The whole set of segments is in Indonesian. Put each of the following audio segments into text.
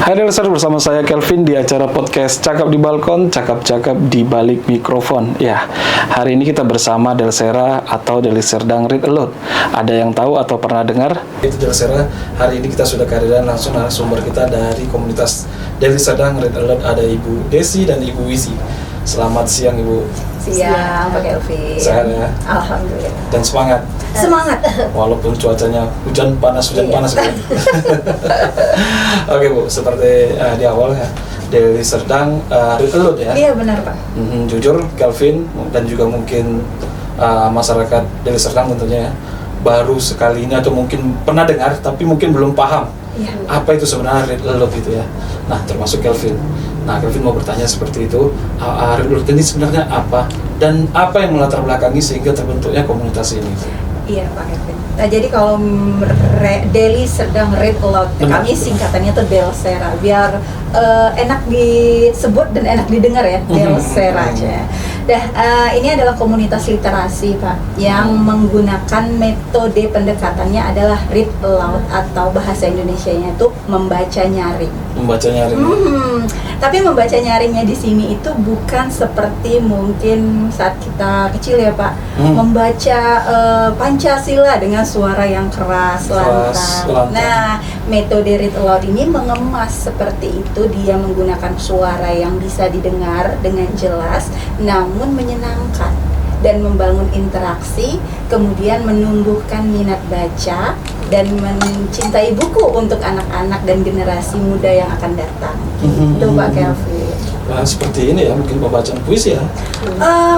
Hai Delser, bersama saya Kelvin di acara podcast Cakap di Balkon, Cakap-cakap di balik mikrofon. Ya, hari ini kita bersama Delsera atau Deli Serdang Read Aloud. Ada yang tahu atau pernah dengar? Itu Delsera. Hari ini kita sudah kehadiran langsung narasumber kita dari komunitas Deli Serdang Read Aloud. Ada Ibu Desi dan Ibu Wisi. Selamat siang Ibu. Siang Pak Kelvin. Sehat ya? Alhamdulillah. Dan semangat. Semangat. Walaupun cuacanya hujan panas Iya. kan. Oke Bu, seperti di awal ya, Deli Serdang Read Aloud ya. Iya benar Pak. Jujur Kelvin dan juga mungkin masyarakat Deli Serdang tentunya ya, baru sekali ini atau mungkin pernah dengar tapi mungkin belum paham Iya. apa itu sebenarnya Read Aloud gitu ya. Nah, termasuk Kelvin. Nah, Kelvin mau bertanya seperti itu, Read Aloud ini sebenarnya apa dan apa yang melatar belakangi sehingga terbentuknya komunitas ini? Iya Pak Kelvin. Nah, jadi kalau Deli Serdang Read Aloud, Benar. kami singkatannya tuh Delsera, biar enak disebut dan enak didengar ya, Delsera aja. Nah, ini adalah komunitas literasi Pak, yang menggunakan metode pendekatannya adalah read aloud atau bahasa Indonesianya itu membaca nyaring. Membaca nyaring. Tapi membaca nyaringnya di sini itu bukan seperti mungkin saat kita kecil ya Pak, membaca Pancasila dengan suara yang keras, lantang. Nah, metode read aloud ini mengemas seperti itu, dia menggunakan suara yang bisa didengar dengan jelas, namun menyenangkan dan membangun interaksi, kemudian menumbuhkan minat baca dan mencintai buku untuk anak-anak dan generasi muda yang akan datang. Gitu Pak Kelvin. Nah, seperti ini ya, mungkin pembacaan puisi ya.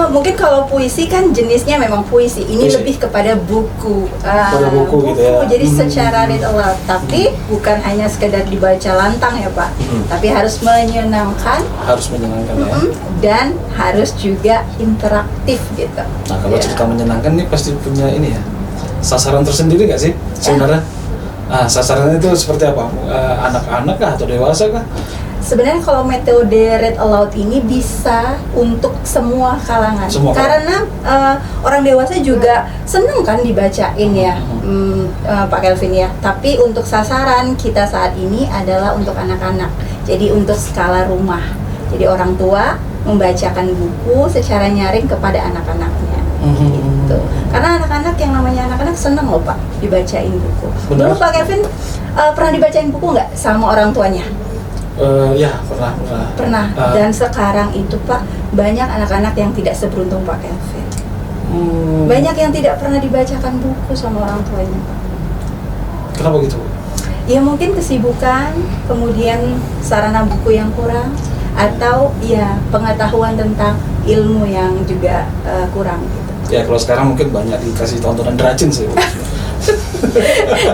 Mungkin kalau puisi kan jenisnya memang puisi. Ini Puisi. lebih kepada buku. Pada buku gitu ya. Jadi secara read aloud, tapi bukan hanya sekedar dibaca lantang ya Pak. Tapi harus menyenangkan Harus menyenangkan ya. dan harus juga interaktif gitu. Nah, kalau Ya. cerita menyenangkan ini pasti punya ini ya, sasaran tersendiri nggak sih sebenarnya? Nah, sasarannya itu seperti apa? Anak-anak kah atau dewasa kah? Sebenarnya kalau metode read aloud ini bisa untuk semua kalangan. Semua Karena orang dewasa juga seneng kan dibacain ya, Pak Kelvin ya. Tapi untuk sasaran kita saat ini adalah untuk anak-anak. Jadi untuk skala rumah. Jadi orang tua membacakan buku secara nyaring kepada anak-anaknya. Gitu. Karena anak-anak, yang namanya anak-anak seneng loh Pak dibacain buku. Benar. Dulu Pak Kelvin pernah dibacain buku nggak sama orang tuanya? Ya, pernah. Pernah. Dan sekarang itu Pak, banyak anak-anak yang tidak seberuntung Pak Kelvin. Banyak yang tidak pernah dibacakan buku sama orang tuanya Pak. Kenapa gitu? Ya mungkin kesibukan, kemudian sarana buku yang kurang, atau ya pengetahuan tentang ilmu yang juga kurang gitu. Ya, kalau sekarang mungkin banyak dikasih tontonan rajin sih.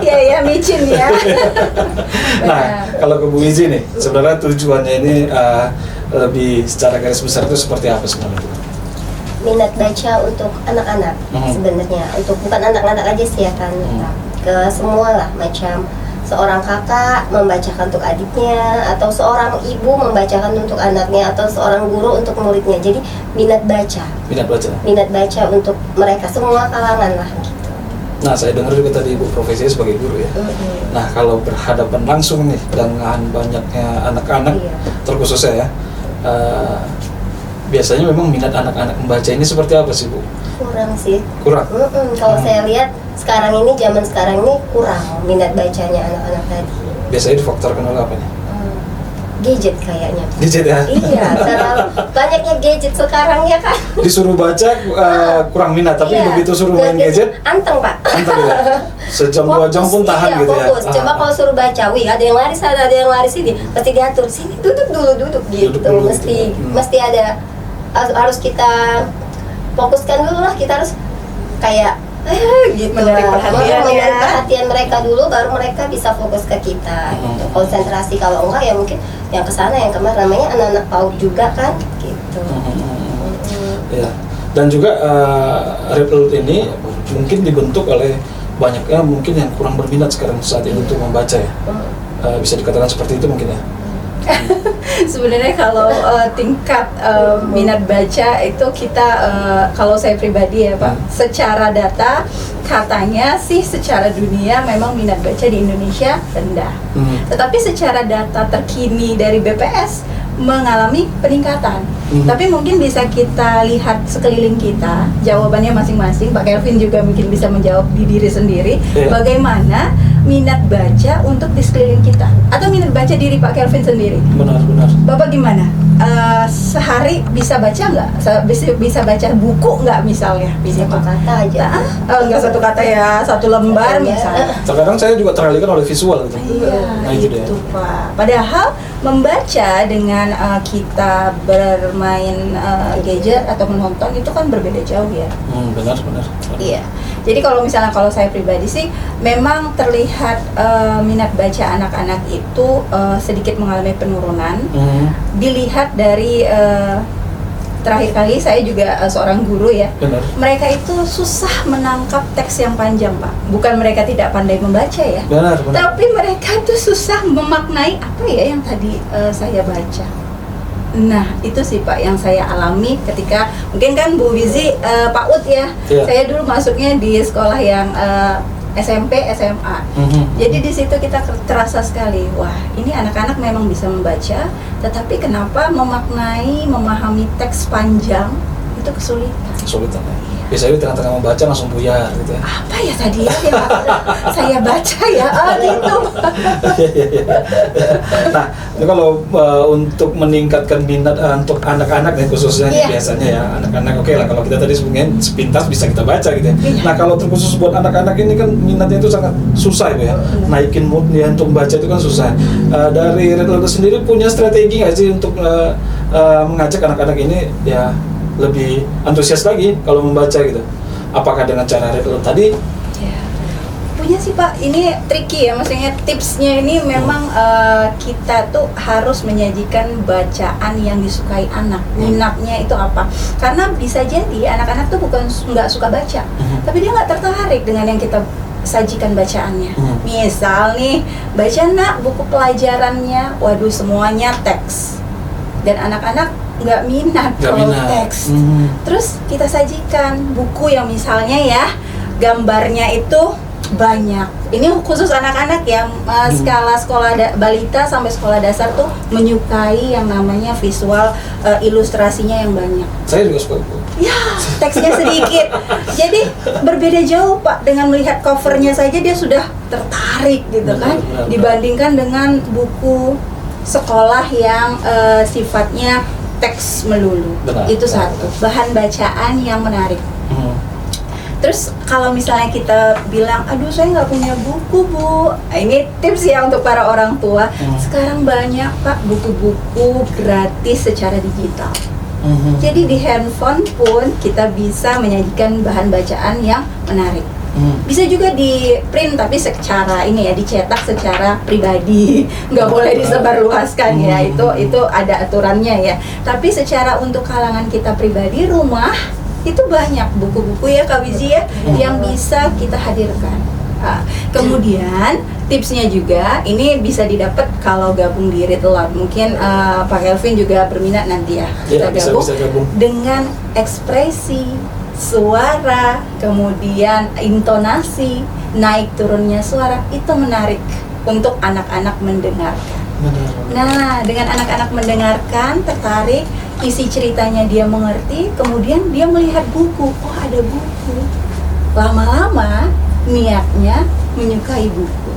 Ya micin ya. Nah, kalau ke Bu Izi nih, sebenarnya tujuannya ini lebih secara garis besar itu seperti apa sebenarnya? Minat baca untuk anak-anak sebenarnya, untuk bukan anak-anak aja sih ya kan, ke semua lah, macam seorang kakak membacakan untuk adiknya, atau seorang ibu membacakan untuk anaknya, atau seorang guru untuk muridnya. Jadi minat baca untuk mereka, semua kalangan lah gitu. Nah, saya dengar juga tadi Ibu profesinya sebagai guru ya. Nah, kalau berhadapan langsung nih dengan banyaknya anak-anak, terkhususnya ya, biasanya memang minat anak-anak membaca ini seperti apa sih Bu? Kurang sih. Hmm. Kalau saya lihat sekarang ini, zaman sekarang ini kurang minat bacanya anak-anak tadi. Biasanya difaktorkan oleh apa nih? Gadget kayaknya. Gadget ya? Iya, terlalu banyaknya gadget sekarang ya kan. Disuruh baca kurang minat, tapi Iya, begitu suruh main gadget, anteng Pak. anteng ya? Sejam 2 jam pun tahan iya, gitu ya? fokus. Coba kalau suruh baca, wih ada yang lari sana, ada yang lari sini, pasti diatur, sini duduk dulu gitu. Duduk dulu mesti gitu. mesti ada, harus kita fokuskan dulu lah, kita harus kayak gitu, Menarik perhatian menarik ya. perhatian mereka dulu, baru mereka bisa fokus ke kita gitu. Konsentrasi, kalau enggak ya mungkin yang kesana yang kemana, namanya anak-anak PAUD juga kan gitu. Ya. Dan juga Read Aloud ini mungkin dibentuk oleh banyaknya mungkin yang kurang berminat sekarang saat ini untuk membaca ya. Bisa dikatakan seperti itu mungkin ya. Sebenarnya kalau tingkat minat baca itu kita kalau saya pribadi ya Pak, secara data katanya sih secara dunia memang minat baca di Indonesia rendah. Tetapi secara data terkini dari BPS mengalami peningkatan. Tapi mungkin bisa kita lihat sekeliling kita, jawabannya masing-masing. Pak Kelvin juga mungkin bisa menjawab di diri sendiri, bagaimana minat baca untuk di sekeliling kita, atau minat baca diri Pak Kelvin sendiri. Benar. Bapak gimana? Sehari bisa baca nggak? Bisa baca buku nggak misalnya? Bisa Satu Pak? kata aja. Nggak satu kata ya, satu lembar misalnya. Terkadang saya juga teralihkan oleh visual gitu. Iya, Nah, itu gitu Pak. Padahal membaca dengan kita bermain gadget atau menonton itu kan berbeda jauh ya. Benar. Iya. Jadi kalau misalnya kalau saya pribadi sih memang terlihat minat baca anak-anak itu sedikit mengalami penurunan. Dilihat dari terakhir kali saya juga seorang guru ya. Benar. Mereka itu susah menangkap teks yang panjang, Pak. Bukan mereka tidak pandai membaca ya. Benar. Tapi mereka tuh susah memaknai apa ya yang tadi saya baca. Nah, itu sih Pak yang saya alami ketika mungkin kan Bu Wizi PAUD ya. Iya. Saya dulu masuknya di sekolah yang SMP, SMA. Jadi di situ kita terasa sekali, wah, ini anak-anak memang bisa membaca, tetapi kenapa memaknai, memahami teks panjang itu kesulitan. Biasanya di tengah-tengah membaca langsung buyar gitu ya. Apa ya tadi ya yang saya baca ya? Gitu. Nah, itu kalau untuk meningkatkan minat untuk anak-anak nih khususnya nih, biasanya ya anak-anak oke lah, kalau kita tadi sebenarnya sepintas bisa kita baca gitu ya. Nah, kalau terkhusus buat anak-anak ini kan minatnya itu sangat susah ya, naikin moodnya untuk membaca itu kan susah. Dari Red Alert sendiri punya strategi nggak sih untuk mengajak anak-anak ini ya lebih antusias lagi kalau membaca gitu? Apakah dengan cara Red Alert tadi? Ya, punya sih Pak. Ini tricky ya, maksudnya tipsnya ini memang kita tuh harus menyajikan bacaan yang disukai anak. Minatnya itu apa? Karena bisa jadi anak-anak tuh bukan nggak suka baca, tapi dia nggak tertarik dengan yang kita sajikan bacaannya. Misal nih, baca nak buku pelajarannya, waduh semuanya teks, dan anak-anak nggak minat kalau teks. Terus kita sajikan buku yang misalnya ya gambarnya itu banyak. Ini khusus anak-anak ya, skala sekolah balita sampai sekolah dasar tuh menyukai yang namanya visual, ilustrasinya yang banyak. Saya juga suka buku. Ya, teksnya sedikit. Jadi berbeda jauh Pak, dengan melihat covernya saja dia sudah tertarik gitu kan, dibandingkan dengan buku sekolah yang sifatnya teks melulu. Itu satu, bahan bacaan yang menarik. Terus kalau misalnya kita bilang, aduh saya nggak punya buku Bu, ini tips ya untuk para orang tua. Sekarang banyak Pak buku-buku gratis secara digital. Jadi di handphone pun kita bisa menyajikan bahan bacaan yang menarik. Bisa juga di print tapi secara ini ya, dicetak secara pribadi, nggak boleh disebarluaskan ya, itu ada aturannya ya. Tapi secara untuk kalangan kita pribadi rumah itu banyak buku-buku ya Kak Wizi ya, yang bisa kita hadirkan. Kemudian tipsnya juga ini bisa didapat kalau gabung di Red Alert. Mungkin Pak Kelvin juga berminat nanti ya, kita bisa gabung dengan ekspresi, suara, kemudian intonasi, naik turunnya suara, itu menarik untuk anak-anak mendengarkan. Nah, dengan anak-anak mendengarkan, tertarik, isi ceritanya dia mengerti, kemudian dia melihat buku, oh ada buku. Lama-lama niatnya menyukai buku.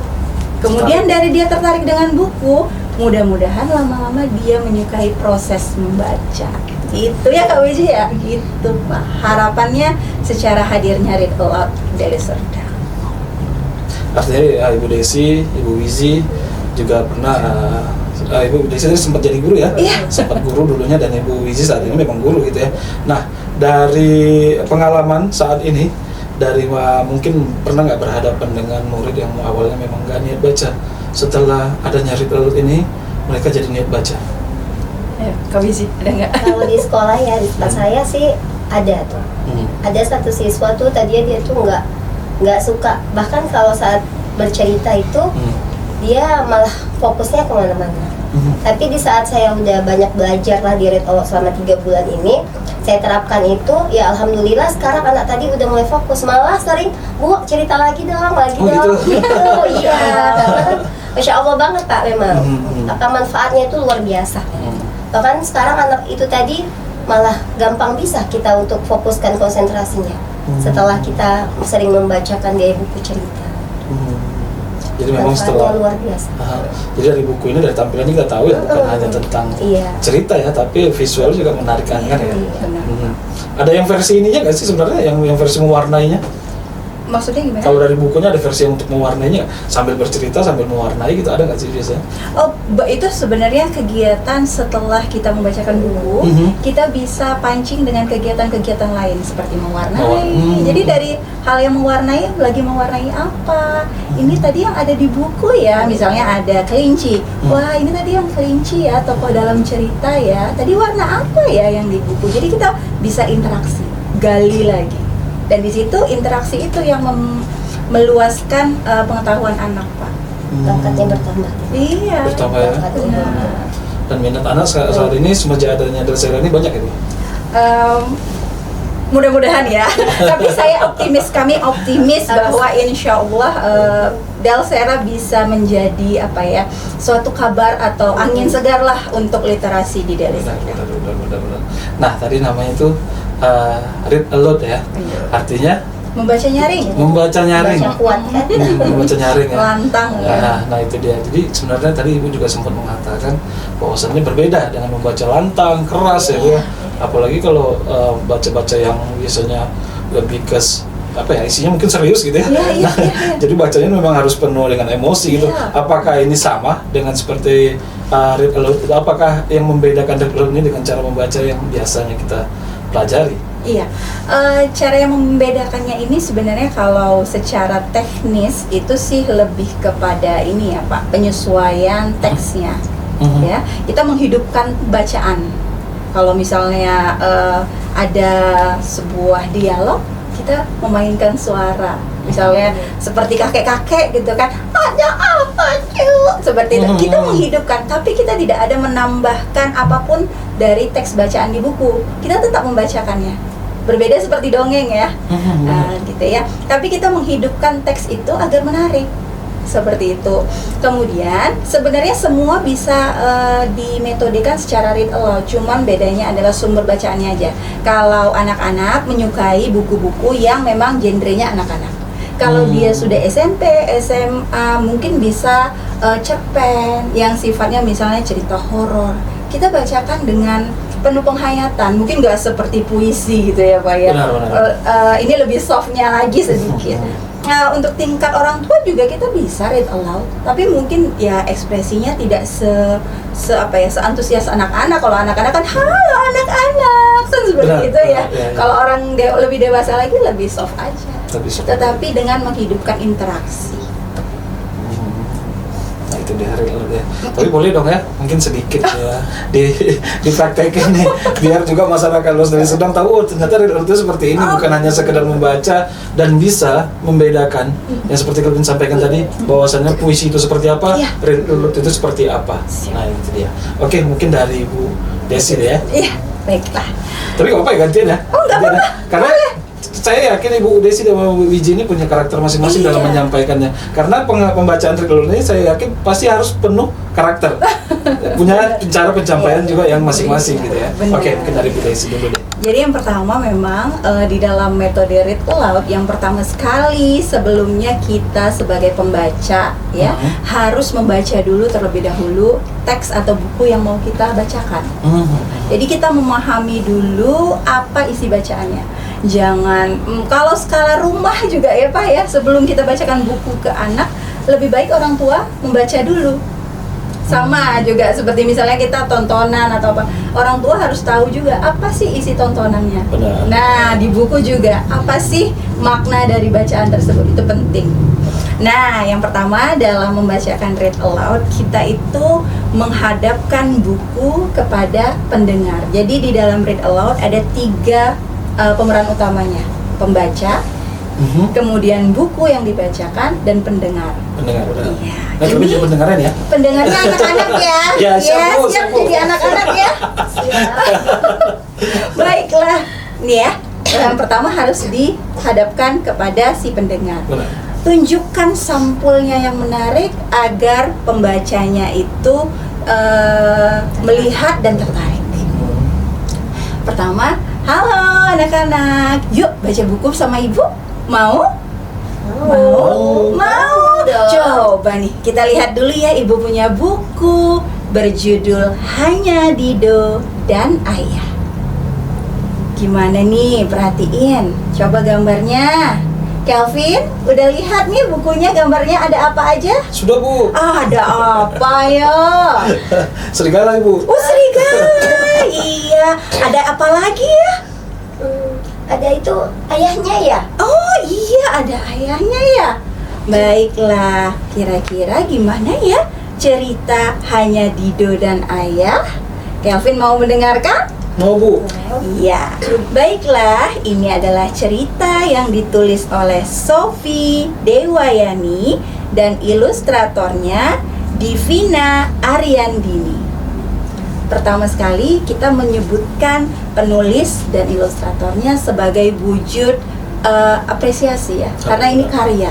Kemudian dari dia tertarik dengan buku, mudah-mudahan lama-lama dia menyukai proses membaca. Gitu ya Kak Wizi ya, gitu Pak. Harapannya secara hadirnya Red Alert dari Serdang. Artinya Ibu Desi, Ibu Wizi juga pernah, Ibu Desi sempat jadi guru ya? Iya. Sempat guru dulunya, dan Ibu Wizi saat ini memang guru gitu ya. Nah, dari pengalaman saat ini, dari mungkin pernah nggak berhadapan dengan murid yang awalnya memang nggak niat baca, setelah adanya Red Alert ini mereka jadi niat baca? Kak Wizi, ada nggak? Kalau di sekolah ya, di tempat saya sih ada tuh. Ada satu siswa tuh tadinya dia tuh nggak suka, bahkan kalau saat bercerita itu dia malah fokusnya kemana-mana. Tapi di saat saya udah banyak belajar lah di Read Aloud selama 3 bulan ini, saya terapkan itu, ya alhamdulillah sekarang anak tadi udah mulai fokus, malah sering, Bu, cerita lagi dong, gitu. Iya, karena kan Masya Allah banget Pak memang. Apa manfaatnya itu luar biasa. Bahkan sekarang anak itu tadi malah gampang bisa kita untuk fokuskan konsentrasinya setelah kita sering membacakan dia buku cerita. Jadi memang setelah luar biasa. Jadi dari buku ini, dari tampilannya kita tahu ya, bukan hanya tentang cerita ya, tapi visual juga menarik kan ya. Ada yang versi ininya nggak sih sebenarnya, yang versi mewarnainya? Maksudnya gimana? Kalau dari bukunya ada versi yang untuk mewarnainya, sambil bercerita sambil mewarnai gitu, ada nggak sih biasanya? Oh, itu sebenarnya kegiatan setelah kita membacakan buku, kita bisa pancing dengan kegiatan-kegiatan lain seperti mewarnai. Jadi dari hal yang mewarnai, lagi mewarnai apa? Ini tadi yang ada di buku ya, misalnya ada kelinci. Wah, ini tadi yang kelinci ya, tokoh dalam cerita ya. Tadi warna apa ya yang di buku? Jadi kita bisa interaksi, gali lagi. Dan di situ interaksi itu yang meluaskan pengetahuan anak, Pak. Bakatnya bertambah. Iya. Bertambah ya. Dan minat anak saat ini semenjak adanya Delsera ini banyak itu. Mudah-mudahan ya. Tapi kami optimis bahwa insya Allah Delsera bisa menjadi suatu kabar atau angin segar lah untuk literasi di Delsera. Benar. Nah, tadi namanya itu Read Aloud ya. Artinya membaca nyaring. Membaca nyaring. Baca kuat kan? Membaca nyaring ya. Lantang ya. Nah itu dia. Jadi sebenarnya tadi Ibu juga sempat mengatakan bahwasannya berbeda dengan membaca lantang, keras ya Bu. Apalagi kalau baca-baca yang biasanya lebih ke isinya mungkin serius gitu ya. Jadi bacanya memang harus penuh dengan emosi gitu. Apakah ini sama dengan seperti Read Aloud? Apakah yang membedakan Read Aloud ini dengan cara membaca yang biasanya kita pelajari? Iya, cara yang membedakannya ini sebenarnya kalau secara teknis itu sih lebih kepada ini ya Pak, penyesuaian teksnya. Ya, kita menghidupkan bacaan. Kalau misalnya ada sebuah dialog, kita memainkan suara. Misalnya seperti kakek-kakek gitu kan, ada apa cuy? Seperti itu, kita menghidupkan, tapi kita tidak ada menambahkan apapun dari teks bacaan di buku. Kita tetap membacakannya. Berbeda seperti dongeng ya, gitu ya. Tapi kita menghidupkan teks itu agar menarik, seperti itu. Kemudian sebenarnya semua bisa dimetodekan secara read aloud, cuman bedanya adalah sumber bacaannya aja. Kalau anak-anak menyukai buku-buku yang memang genrenya anak-anak. Kalau dia sudah SMP, SMA, mungkin bisa cerpen yang sifatnya misalnya cerita horor. Kita bacakan dengan penuh penghayatan, mungkin nggak seperti puisi gitu ya Pak ya. Benar. Ini lebih softnya lagi sedikit. Nah, untuk tingkat orang tua juga kita bisa read aloud, tapi mungkin ya ekspresinya tidak seantusias anak-anak. Kalau anak-anak kan halo anak-anak, kan seperti itu ya. Kalau orang lebih dewasa lagi lebih soft aja. Tetapi dengan menghidupkan interaksi. Nah itu dia read aloud ya. Tapi boleh dong ya, mungkin sedikit ya dipraktekin nih, biar juga masyarakat luas dari Sedang tahu ternyata read aloud itu seperti ini, bukan hanya sekedar membaca dan bisa membedakan. Yang seperti Kelvin sampaikan tadi, bahwasannya puisi itu seperti apa, read aloud itu seperti apa. Nah itu dia. Oke, mungkin dari Ibu Desi deh ya. Iya, baiklah. Tapi nggak apa-apa ya, gantian ya. Oh nggak apa-apa. Karena saya yakin Ibu Desi dan Ibu Wiji ini punya karakter masing-masing dalam menyampaikannya. Karena pembacaan read aloud ini saya yakin pasti harus penuh karakter. Punya cara penyampaian juga yang masing-masing gitu ya. Oke, mungkin dari Ibu Desi dulu deh. Jadi yang pertama memang di dalam metode read aloud, yang pertama sekali sebelumnya kita sebagai pembaca ya harus membaca dulu terlebih dahulu teks atau buku yang mau kita bacakan. Jadi kita memahami dulu apa isi bacaannya. Jangan kalau skala rumah juga ya Pak ya, sebelum kita bacakan buku ke anak, lebih baik orang tua membaca dulu. Sama juga seperti misalnya kita tontonan atau apa, orang tua harus tahu juga apa sih isi tontonannya. Benar. Nah di buku juga apa sih makna dari bacaan tersebut, itu penting. Nah yang pertama dalam membacakan read aloud, kita itu menghadapkan buku kepada pendengar. Jadi di dalam read aloud ada 3 pemeran utamanya, pembaca, kemudian buku yang dibacakan, dan pendengar. Pendengar udah. Iya. Nah, coba jadi pendengaran ya. Pendengarnya anak-anak ya. Ya, siap, Bu, siap siap, Bu. jadi anak-anak ya. Baiklah, nih ya. Yang pertama harus dihadapkan kepada si pendengar. Benar. Tunjukkan sampulnya yang menarik agar pembacanya itu melihat dan tertarik. Pertama, halo anak-anak, yuk baca buku sama ibu. Mau? Mau dong. Coba nih, kita lihat dulu ya, ibu punya buku berjudul Hanya Dido dan Ayah. Gimana nih, perhatiin. Coba gambarnya. Kelvin, udah lihat nih bukunya, gambarnya ada apa aja? Sudah, Bu. Ada apa ya? Serigala, Ibu. Oh, serigala. Iya, ada apa lagi ya? Ada itu ayahnya ya? Oh iya, ada ayahnya ya. Baiklah, kira-kira gimana ya cerita Hanya Dido dan Ayah? Kelvin mau mendengarkan? Mau, Bu. Iya. Baiklah, ini adalah cerita yang ditulis oleh Sophie Dewayani dan ilustratornya Divina Ariandini. Pertama sekali kita menyebutkan penulis dan ilustratornya sebagai wujud apresiasi ya, karena ini karya,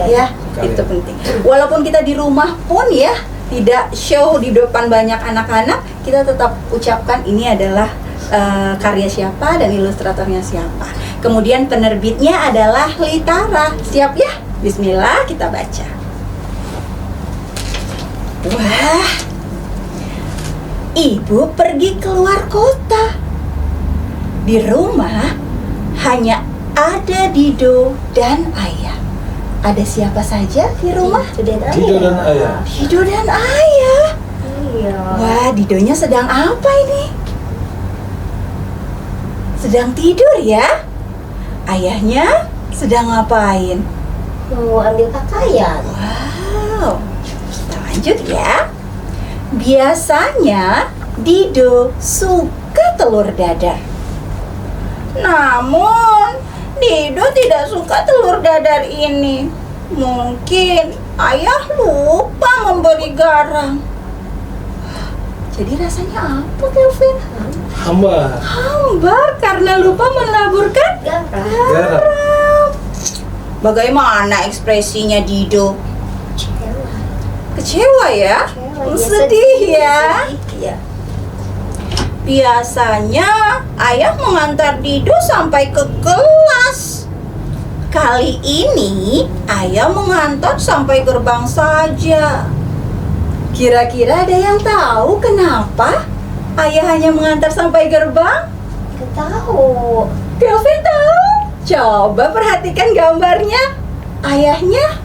ya, Karya. itu penting. Walaupun kita di rumah pun ya tidak show di depan banyak anak-anak, kita tetap ucapkan ini adalah karya siapa dan ilustratornya siapa. Kemudian penerbitnya adalah Litara. Siap ya? Bismillah, kita baca. Wah, ibu pergi keluar kota. Di rumah hanya ada Dido dan Ayah. Ada siapa saja di rumah? Dido dan Ayah. Dido dan Ayah. Iya. Wah, Didonya sedang apa ini? Sedang tidur ya? Ayahnya sedang ngapain? Mau ambil pakaian. Wow, kita lanjut ya. Biasanya Dido suka telur dadar. Namun Dido tidak suka telur dadar ini. Mungkin ayah lupa memberi garam. Jadi rasanya apa, Kelvin? Hambar. Hambar karena lupa menaburkan garam. Bagaimana ekspresinya Dido? Kecewa ya? Sedih ya? Iya. Biasanya ayah mengantar Dido sampai ke kelas. Kali ini ayah mengantar sampai gerbang saja. Kira-kira ada yang tahu kenapa ayah hanya mengantar sampai gerbang? Nggak tahu. Kelvin tahu? Coba perhatikan gambarnya. Ayahnya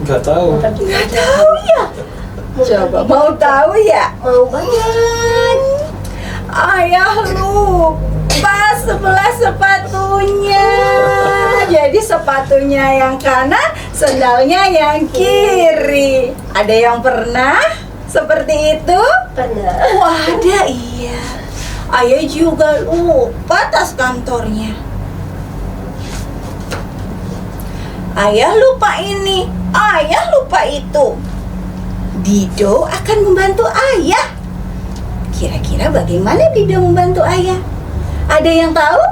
Nggak tahu. nggak tahu ya? Coba mau tahu ya? Mau banget. Ayah lupa sebelah sepatunya. Jadi sepatunya yang kanan, sendalnya yang kiri. Ada yang pernah seperti itu? Pernah. Wah, ada, iya. Ayah juga lupa tas kantornya. Ayah lupa ini, ayah lupa itu. Dido akan membantu ayah. Kira-kira bagaimana Dido membantu ayah? Ada yang tahu?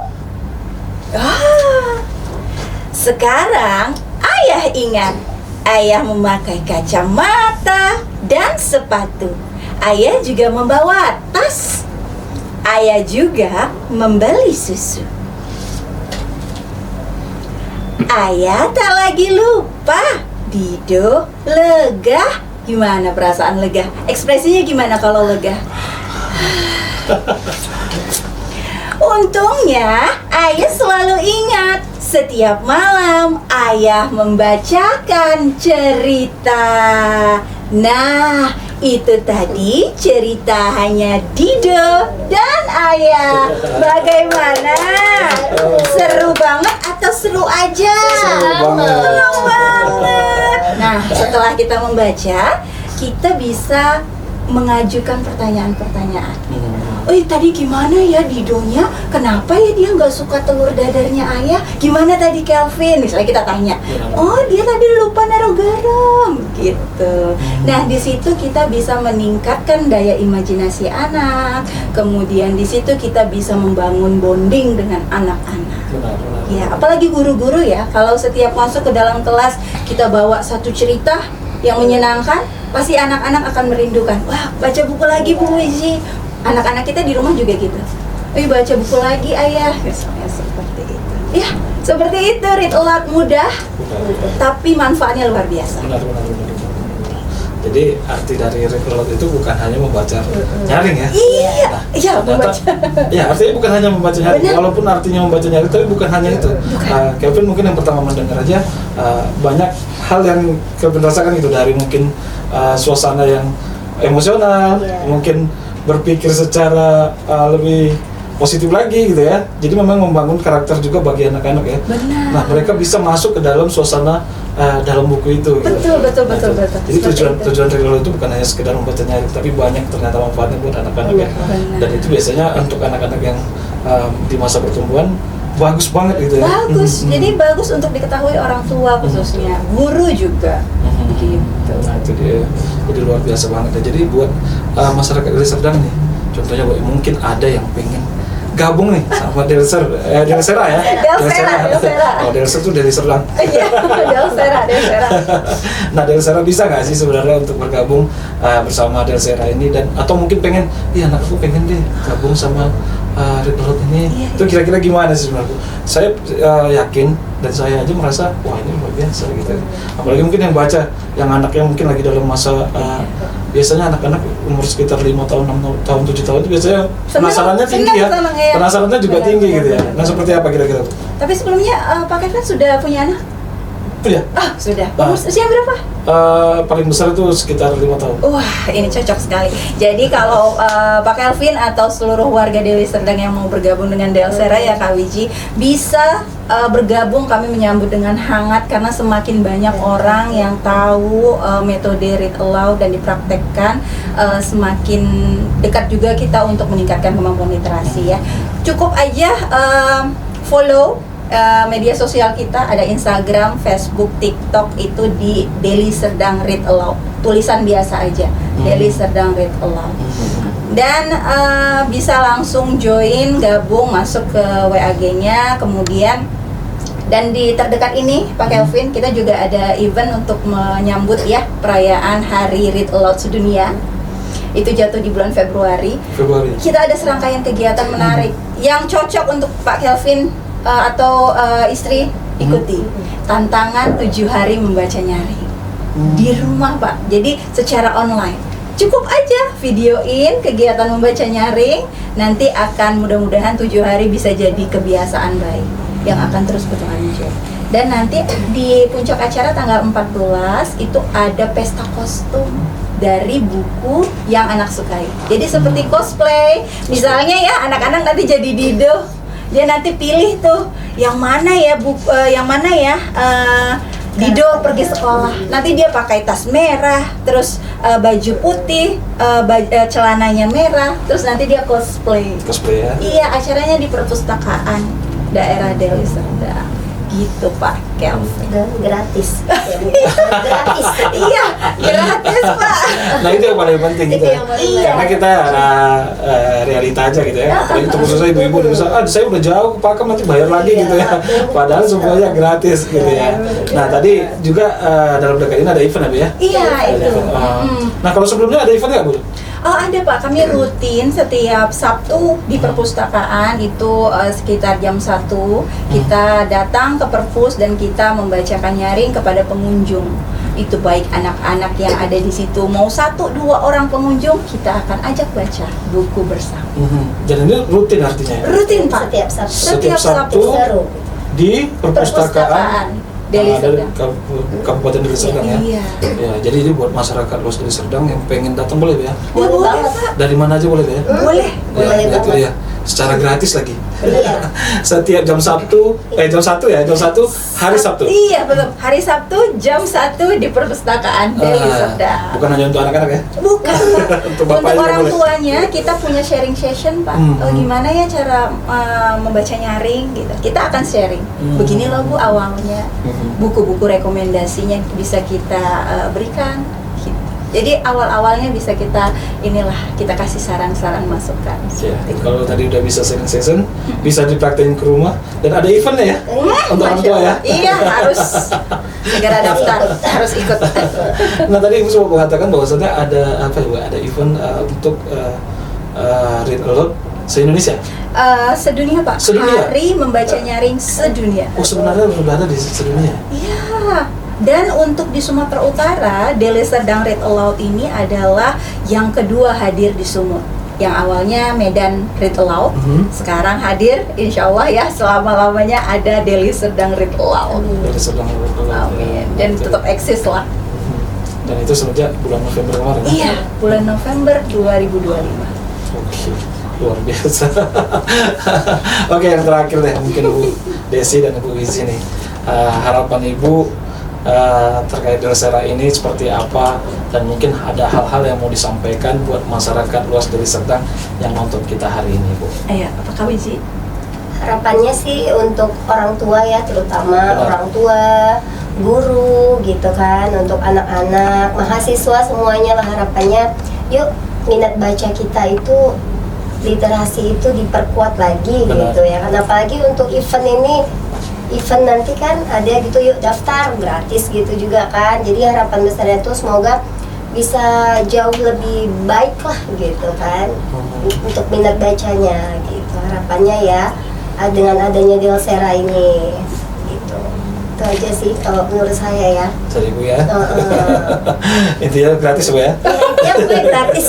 Sekarang ayah ingat. Ayah memakai kacamata dan sepatu. Ayah juga membawa tas. Ayah juga membeli susu. Ayah tak lagi lupa. Dido lega. Gimana perasaan lega? Ekspresinya gimana kalau lega? Untungnya ayah selalu ingat. Setiap malam ayah membacakan cerita. Nah, itu tadi cerita Hanya Dido dan Ayah. Bagaimana? Seru banget atau seru aja? Seru banget. Seru banget. Nah, setelah kita membaca, kita bisa mengajukan pertanyaan-pertanyaan. Tadi gimana ya Didonya? Kenapa ya dia nggak suka telur dadarnya ayah? Gimana tadi Kelvin? Misalnya kita tanya, dia tadi lupa naruh garam, gitu. Nah, di situ kita bisa meningkatkan daya imajinasi anak. Kemudian di situ kita bisa membangun bonding dengan anak-anak. Ya, apalagi guru-guru ya, kalau setiap masuk ke dalam kelas kita bawa satu cerita yang menyenangkan, pasti anak-anak akan merindukan. Wah, baca buku lagi Bu Wiji. Anak-anak kita di rumah juga gitu. Baca buku lagi ayah. Misalnya seperti itu. Ya, seperti itu. Read aloud mudah, tapi manfaatnya luar biasa. Benar. Jadi arti dari read aloud itu bukan hanya membaca nyaring ya. Iya, membaca. Ya, artinya bukan hanya membaca nyaring. Benar. Walaupun artinya membaca nyaring, tapi bukan hanya itu. Kelvin mungkin yang pertama mendengar aja banyak hal yang Kelvin rasakan itu dari mungkin suasana yang emosional, mungkin berpikir secara lebih positif lagi gitu ya. Jadi memang membangun karakter juga bagi anak-anak ya. Benar. Nah, mereka bisa masuk ke dalam suasana dalam buku itu. Betul. Jadi tujuan read aloud itu bukan hanya sekedar membaca nyaring, tapi banyak ternyata manfaatnya buat anak-anak ya. Benar. Dan itu biasanya untuk anak-anak yang di masa pertumbuhan bagus banget gitu ya. Bagus. Jadi bagus untuk diketahui orang tua khususnya, guru juga. Gitu. Nah, itu dia. Jadi luar biasa banget ya. Jadi buat masyarakat Deli Serdang nih, contohnya mungkin ada yang pengen gabung nih sama Delsera ya. Delsera. Oh, Delsera itu Deli Serdang. Iya, Delsera. Nah, Delsera bisa nggak sih sebenarnya untuk bergabung bersama Delsera ini, dan atau mungkin pengen, anak aku pengen deh gabung sama read aloud ini. Itu kira-kira gimana sih sebenarnya? Saya yakin dan saya aja merasa wah ini luar biasa gitu. Apalagi mungkin yang baca, yang anaknya mungkin lagi dalam masa biasanya anak-anak umur sekitar 5 tahun, 6 tahun, 7 tahun itu biasanya penasarannya tinggi ya. Penasarannya juga tinggi gitu ya. Nah, seperti apa kira-kira? Tapi sebelumnya Pak Kevin sudah punya anak? Iya. Sudah. Umur usia berapa? Paling besar itu sekitar 5 tahun. Wah, ini cocok sekali. Jadi kalau Pak Kelvin atau seluruh warga Deli Serdang yang mau bergabung dengan Delsera ya Kak Wiji, bisa bergabung. Kami menyambut dengan hangat karena semakin banyak orang yang tahu metode read aloud dan dipraktekkan, semakin dekat juga kita untuk meningkatkan kemampuan literasi ya. Cukup aja follow media sosial kita, ada Instagram, Facebook, TikTok, itu di Deli Serdang Read Aloud, tulisan biasa aja, Deli Serdang Read Aloud. Dan bisa langsung join, gabung, masuk ke WAG-nya, kemudian dan di terdekat ini Pak Kelvin, kita juga ada event untuk menyambut ya perayaan Hari Read Aloud Sedunia. Itu jatuh di bulan Februari. Kita ada serangkaian kegiatan menarik yang cocok untuk Pak Kelvin atau istri ikuti. Tantangan 7 hari membaca nyaring di rumah Pak. Jadi secara online. Cukup aja videoin kegiatan membaca nyaring, nanti akan mudah-mudahan 7 hari bisa jadi kebiasaan baik yang akan terus berlanjut. Dan nanti di puncak acara tanggal 14 itu ada pesta kostum dari buku yang anak sukai. Jadi seperti cosplay, misalnya ya anak-anak nanti jadi Dido. Dia nanti pilih tuh yang mana ya Dido pergi sekolah. Nanti dia pakai tas merah, terus baju putih, celananya merah, terus nanti dia cosplay ya? Iya, acaranya di perpustakaan daerah Deli Serdang. Gitu Pak Kelvin. Gratis. Gratis. Iya, gratis Pak. Nah, itu yang paling penting gitu. Karena kita realita aja gitu ya. Apalagi itu khususnya ibu-ibu udah bisa, saya udah jauh ke Pakem nanti bayar lagi gitu ya. Padahal semuanya gratis gitu ya. Nah, tadi juga dalam dekat ini ada event ya? Iya, itu. Nah, kalau sebelumnya ada event nggak Bu? Oh ada Pak, kami rutin setiap Sabtu di perpustakaan itu sekitar jam 1 kita datang ke perpus dan kita membacakan nyaring kepada pengunjung. Itu baik anak-anak yang ada di situ, mau 1-2 orang pengunjung, kita akan ajak baca buku bersama. Dan ini rutin artinya? Rutin Pak, setiap Sabtu di perpustakaan Deli Serdang. Kabupaten Deli Serdang ya? Iya. Ya, jadi ini buat masyarakat luas Deli Serdang yang pengen datang boleh ya? Boleh Pak. Dari mana aja boleh ya? Boleh. Ya, itu ya. secara gratis lagi. Iya. Setiap jam 1 hari Sabtu. Iya betul, hari Sabtu jam 1 di perpustakaan Deli Serdang. Bukan hanya untuk anak-anak ya? Bukan Pak. Untuk bapak Untuk juga orang boleh. tuanya kita punya sharing session Pak. Gimana ya cara membaca nyaring gitu. Kita akan sharing. Begini loh Bu awalnya. Buku-buku rekomendasinya bisa kita berikan. Jadi awal-awalnya bisa kita kasih saran-saran masukan. Ya, kalau tadi udah bisa sharing session, bisa dipraktekin ke rumah dan ada eventnya ya untuk orang tua ya. Iya harus segera daftar, harus ikut. Nah tadi Ibu sempat mengatakan bahwasannya ada apa ya Bu? Ada event untuk read aloud se-Indonesia. Sedunia Pak. Sedunia? Hari membaca nyaring sedunia. Oh sebenarnya sudah ada di sedunia. Iya. Dan untuk di Sumatera Utara, Deli Serdang Read Aloud ini adalah yang kedua hadir di Sumut. Yang awalnya Medan Read Aloud, sekarang hadir, insya Allah ya selama-lamanya ada Deli Serdang Read Aloud. Deli Serdang Read Aloud. Amin. Dan tetap eksis lah. Dan itu semenjak bulan November kemarin. Iya, bulan November 2025. Oke, luar biasa. Oke, yang terakhir deh mungkin Bu Desi dan Bu Wizi nih. Harapan Ibu terkait Delsera ini seperti apa, dan mungkin ada hal-hal yang mau disampaikan buat masyarakat luas Deli Serdang yang nonton kita hari ini Bu. Iya, apakah Wizi? Harapannya sih untuk orang tua ya, terutama orang tua, guru gitu kan, untuk anak-anak, mahasiswa semuanya lah harapannya. Yuk minat baca kita itu, literasi itu diperkuat lagi. Benar. Gitu ya. Karena apalagi untuk event nanti kan ada gitu, yuk daftar gratis gitu juga kan. Jadi harapan besarnya itu semoga bisa jauh lebih baik lah gitu kan untuk minat bacanya gitu. Harapannya ya dengan adanya Delsera ini gitu. Itu aja sih kalau menurut saya ya. Jadi Bu ya. Intinya gratis Bu ya. Ya gue gratis.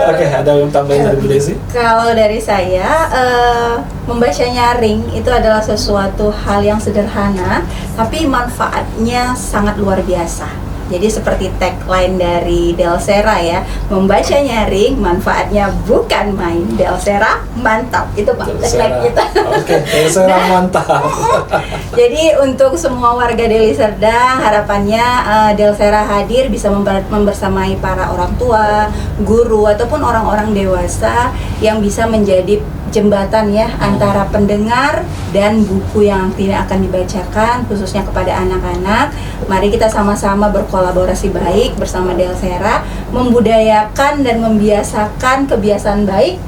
Oke, ada yang tambahin dari Bu Desi? Kalau dari saya, membaca nyaring itu adalah sesuatu hal yang sederhana, tapi manfaatnya sangat luar biasa. Jadi seperti tagline dari Delsera ya, membaca nyaring manfaatnya bukan main, Delsera mantap. Itu Pak tagline kita. Oke, Delsera mantap. Jadi untuk semua warga Deli Serdang, harapannya Delsera hadir bisa membersamai para orang tua, guru, ataupun orang-orang dewasa yang bisa menjadi jembatan ya antara pendengar dan buku yang tidak akan dibacakan, khususnya kepada anak-anak. Mari kita sama-sama berkolaborasi baik bersama Delsera, membudayakan dan membiasakan kebiasaan baik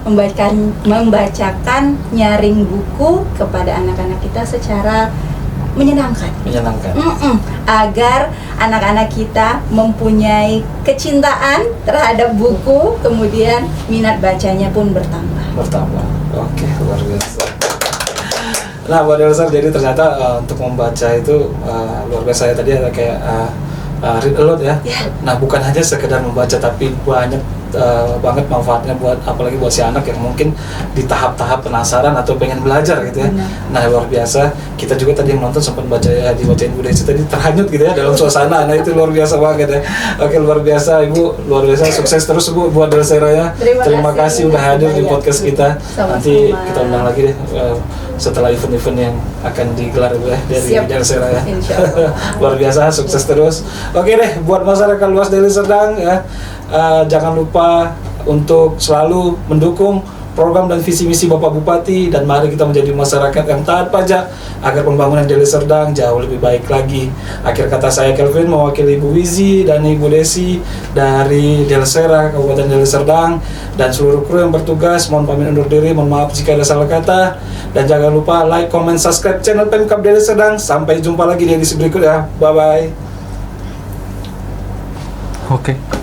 membacakan nyaring buku kepada anak-anak kita secara menyenangkan. Agar anak-anak kita mempunyai kecintaan terhadap buku, kemudian minat bacanya pun bertambah. Oke, luar biasa. Nah, buat Delsera, jadi ternyata untuk membaca itu luar biasa ya. Tadi ada kayak read aloud ya. Nah, bukan hanya sekedar membaca, tapi banyak banget manfaatnya buat, apalagi buat si anak yang mungkin di tahap-tahap penasaran atau pengen belajar gitu ya. Nah, luar biasa. Kita juga tadi yang nonton sempat baca ya, dibacain Bu Desi tadi, terhanyut gitu ya dalam suasana. Nah, itu luar biasa banget ya. Oke, luar biasa Ibu, luar biasa, sukses terus Bu buat Delsera ya. Terima kasih udah hadir di podcast kita. Nanti kita undang lagi deh setelah event-event yang akan digelar ya dari Delsera ya. Luar biasa, sukses terus. Oke deh, buat masyarakat luas Deli Serdang ya, jangan lupa untuk selalu mendukung program dan visi misi Bapak Bupati, dan mari kita menjadi masyarakat yang taat pajak agar pembangunan Deli Serdang jauh lebih baik lagi. Akhir kata saya Kelvin mewakili Ibu Wizi dan Ibu Desi dari Delsera Kabupaten Deli Serdang dan seluruh kru yang bertugas, mohon pamit undur diri, mohon maaf jika ada salah kata, dan jangan lupa like, comment, subscribe channel Pemkab Deli Serdang. Sampai jumpa lagi di edisi berikutnya. Bye bye. Oke.